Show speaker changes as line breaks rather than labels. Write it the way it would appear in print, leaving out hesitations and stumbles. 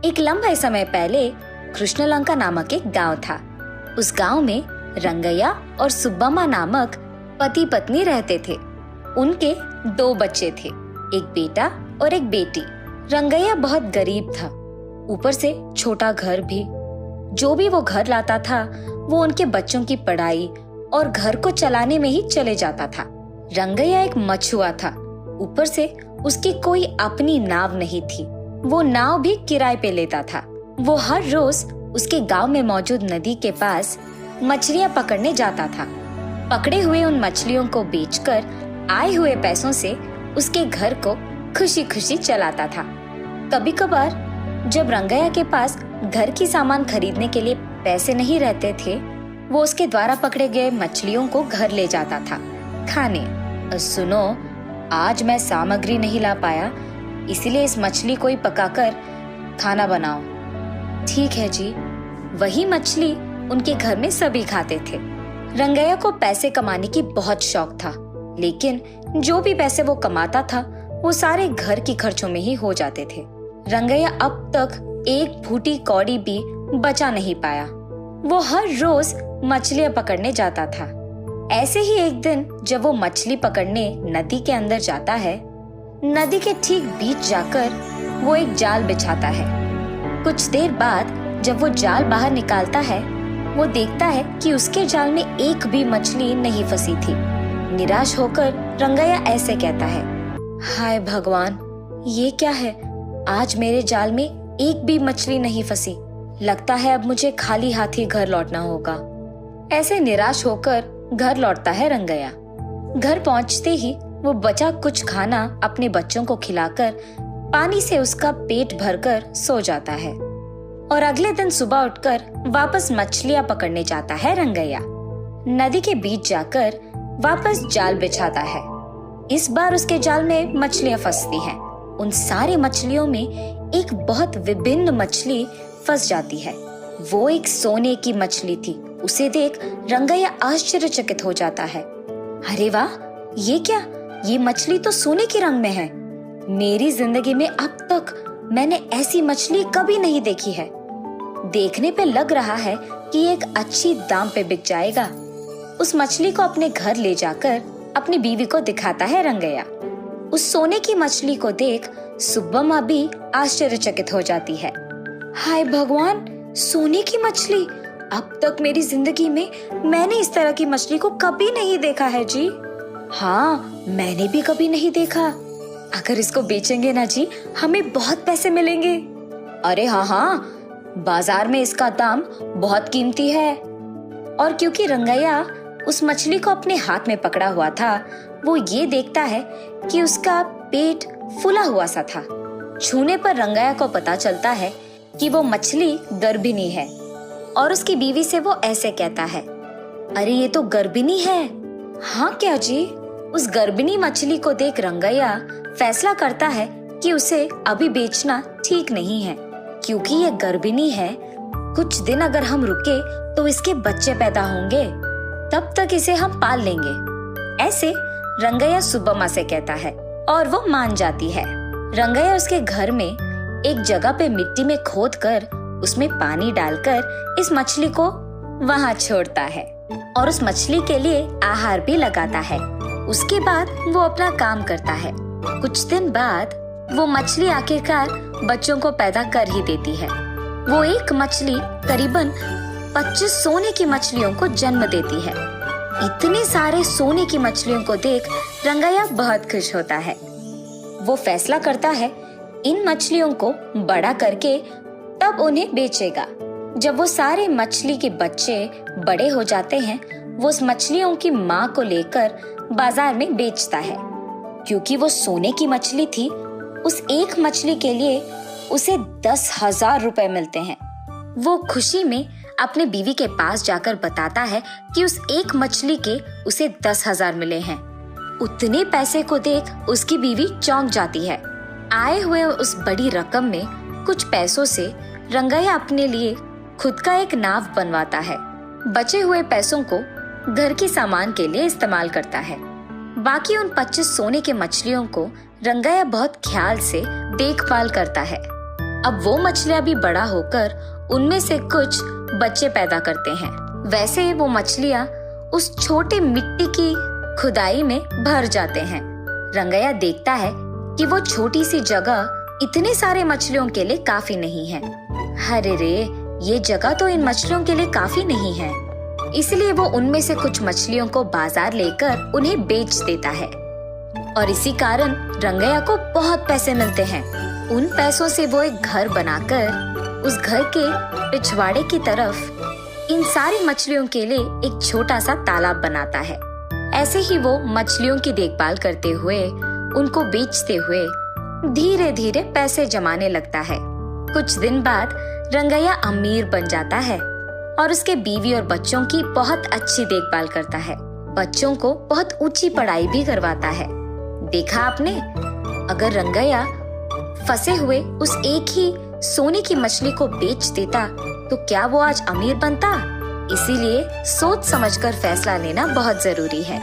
एक लंबे समय पहले कृष्णलंका नामक एक गांव था। उस गांव में रंगैया और सुब्बम्मा नामक पति पत्नी रहते थे। उनके 2 बच्चे थे, एक बेटा और एक बेटी। रंगैया बहुत गरीब था, ऊपर से छोटा घर भी। जो भी वो घर लाता था वो उनके बच्चों की पढ़ाई और घर को चलाने में ही चले जाता था। रंगैया एक मछुआ था, ऊपर से उसकी कोई अपनी नाव नहीं थी। वो नाव भी किराए पे लेता था। वो हर रोज उसके गांव में मौजूद नदी के पास मछलियां पकड़ने जाता था। पकड़े हुए उन मछलियों को बेचकर आए हुए पैसों से उसके घर को खुशी खुशी चलाता था। कभी कभार जब रंगैया के पास घर की सामान खरीदने के लिए पैसे नहीं रहते थे, वो उसके द्वारा पकड़े गए मछलियों को घर ले जाता था खाने। सुनो, आज मैं सामग्री नहीं ला पाया, इसलिए इस मछली को ही पकाकर खाना बनाओ। ठीक है जी। वही मछली उनके घर में सभी खाते थे। रंगैया को पैसे कमाने की बहुत शौक था, लेकिन जो भी पैसे वो कमाता था वो सारे घर की खर्चों में ही हो जाते थे। रंगैया अब तक एक फूटी कौड़ी भी बचा नहीं पाया। वो हर रोज मछलियां पकड़ने जाता था। ऐसे ही एक दिन जब वो मछली पकड़ने नदी के अंदर जाता है, नदी के ठीक बीच जाकर वो एक जाल बिछाता है। कुछ देर बाद जब वो जाल बाहर निकालता है, वो देखता है कि उसके जाल में एक भी मछली नहीं फंसी थी। निराश होकर रंगैया ऐसे कहता है, हाय भगवान, ये क्या है? आज मेरे जाल में एक भी मछली नहीं फंसी। लगता है अब मुझे खाली हाथ ही घर लौटना होगा। ऐसे निराश होकर घर लौटता है रंगैया। घर पहुंचते ही वो बचा कुछ खाना अपने बच्चों को खिलाकर पानी से उसका पेट भरकर सो जाता है और अगले दिन सुबह उठकर वापस मछलियां पकड़ने जाता है रंगैया। नदी के बीच जाकर वापस जाल बिछाता है। इस बार उसके जाल में मछलियां फंसती हैं। उन सारी मछलियों में एक बहुत विभिन्न मछली फंस जाती है। वो एक सोने की मछली थी। उसे देख रंगैया आश्चर्यचकित हो जाता है। अरे वाह, ये क्या? ये मछली तो सोने के रंग में है। मेरी जिंदगी में अब तक मैंने ऐसी मछली कभी नहीं देखी है। देखने पे लग रहा है कि एक अच्छी दाम पे बिक जाएगा। उस मछली को अपने घर ले जाकर अपनी बीवी को दिखाता है रंगैया। उस सोने की मछली को देख सुब्बम्मा भी आश्चर्यचकित हो जाती है। हाय भगवान, सोने की मछली! अब तक मेरी जिंदगी में मैंने इस तरह की मछली को कभी नहीं देखा है जी। हाँ, मैंने भी कभी नहीं देखा। अगर इसको बेचेंगे ना जी, हमें बहुत पैसे मिलेंगे। अरे हाँ, बाजार में इसका दाम बहुत कीमती है। और क्योंकि रंगैया उस मछली को अपने हाथ में पकड़ा हुआ था, वो ये देखता है कि उसका पेट फूला हुआ सा था। छूने पर रंगैया को पता चलता है कि वो मछली गर्भिणी है और उसकी बीवी से वो ऐसे कहता है, अरे ये तो गर्भिणी है। हाँ क्या जी? उस गर्भिणी मछली को देख रंगैया फैसला करता है कि उसे अभी बेचना ठीक नहीं है, क्योंकि ये गर्भिणी है। कुछ दिन अगर हम रुके तो इसके बच्चे पैदा होंगे, तब तक इसे हम पाल लेंगे। ऐसे रंगैया सुब्बम्मा से कहता है और वो मान जाती है। रंगैया उसके घर में एक जगह पे मिट्टी में खोदकर उसमें पानी डालकर इस मछली को वहां छोड़ता है और उस मछली के लिए आहार भी लगाता है। उसके बाद वो अपना काम करता है। कुछ दिन बाद वो मछली आखिरकार बच्चों को पैदा कर ही देती है। वो एक मछली करीबन 25 सोने की मछलियों को जन्म देती है। इतने सारे सोने की मछलियों को देख रंगैया बहुत खुश होता है। वो फैसला करता है इन मछलियों को बड़ा करके तब उन्हें बेचेगा। जब वो सारे मछली के बच्चे बड़े हो जाते हैं, वो उस मछलियों की माँ को लेकर बाजार में बेचता है। क्योंकि वो सोने की मछली थी, उस एक मछली के लिए उसे 10,000 रुपए मिलते हैं। वो खुशी में अपने बीवी के पास जाकर बताता है कि उस एक मछली के उसे 10,000 मिले हैं। उतने पैसे को देख उसकी बीवी चौंक जाती है। आए हुए उस बड़ी रकम में कुछ पैसों से रंगैया अपने लिए खुद का एक नाव बनवाता है। बचे हुए पैसों को घर की सामान के लिए इस्तेमाल करता है। बाकी उन 25 सोने के मछलियों को रंगैया बहुत ख्याल से देखभाल करता है। अब वो मछलियाँ भी बड़ा होकर उनमें से कुछ बच्चे पैदा करते हैं। वैसे ही वो मछलियाँ उस छोटे मिट्टी की खुदाई में भर जाते हैं। रंगैया देखता है कि वो छोटी सी जगह इतने सारे मछलियों के लिए काफी नहीं है। अरे रे, ये जगह तो इन मछलियों के लिए काफी नहीं है। इसलिए वो उनमें से कुछ मछलियों को बाजार लेकर उन्हें बेच देता है और इसी कारण रंगैया को बहुत पैसे मिलते हैं। उन पैसों से वो एक घर बनाकर उस घर के पिछवाड़े की तरफ इन सारी मछलियों के लिए एक छोटा सा तालाब बनाता है। ऐसे ही वो मछलियों की देखभाल करते हुए, उनको बेचते हुए धीरे धीरे पैसे जमाने लगता है। कुछ दिन बाद रंगैया अमीर बन जाता है और उसके बीवी और बच्चों की बहुत अच्छी देखभाल करता है। बच्चों को बहुत ऊंची पढ़ाई भी करवाता है। देखा आपने, अगर रंगैया फंसे हुए उस एक ही सोने की मछली को बेच देता तो क्या वो आज अमीर बनता? इसीलिए सोच समझकर फैसला लेना बहुत जरूरी है।